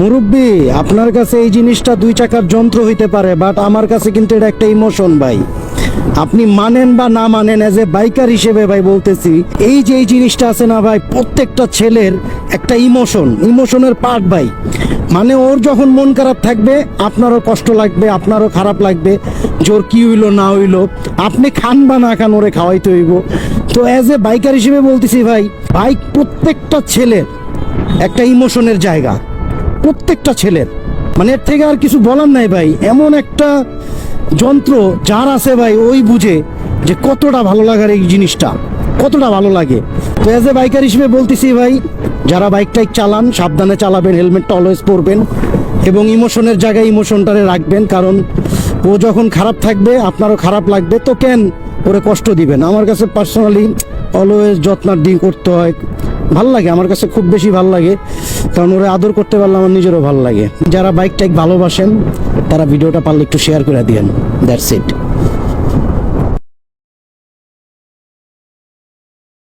মুরব্বী, আপনার কাছে এই জিনিসটা 2 চাকার যন্ত্র হইতে পারে, বাট আমার কাছে কিন্তু এটা একটা ইমোশন ভাই। আপনি মানেন বা না মানেন, এজ এ বাইকার হিসেবে ভাই বলতেছি, এই যে এই জিনিসটা আছে না ভাই, প্রত্যেকটা ছেলের একটা ইমোশনের পার্ট ভাই। মানে ওর যখন মন খারাপ থাকবে আপনারও কষ্ট লাগবে, আপনারও খারাপ লাগবে, জোর কি হইলো না হইলো, আপনি খান বা না খান ওরে খাওয়াইতে হইব। তো এজ এ বাইকার হিসেবে বলতেছি ভাই, বাইক প্রত্যেকটা ছেলের একটা ইমোশনের জায়গা, প্রত্যেকটা ছেলের। মানে এর থেকে আর কিছু বলার নাই ভাই। এমন একটা যন্ত্র যার আছে ভাই, ওই বুঝে যে কতটা ভালো লাগার এই জিনিসটা, কতটা ভালো লাগে। তো এজ এ বাইকার হিসেবে বলতেছি ভাই, যারা বাইক টাইক চালান সাবধানে চালাবেন, হেলমেটটা অলওয়েজ পরবেন এবং ইমোশনের জায়গায় ইমোশনটারে রাখবেন। কারণ ও যখন খারাপ থাকবে আপনারও খারাপ লাগবে, তো কেন ওরে কষ্ট দিবেন। আমার কাছে পার্সোনালি অলওয়েজ যত্নার্থী করতে হয়, ভাল লাগে, আমার কাছে খুব বেশি ভাল লাগে। কারণ ওরা আদর করতে পারলে আমার নিজেরও ভালো লাগে। যারা বাইক টাইক ভালোবাসেন তারা ভিডিওটা পারলে একটু শেয়ার করে দিয়েন। That's it.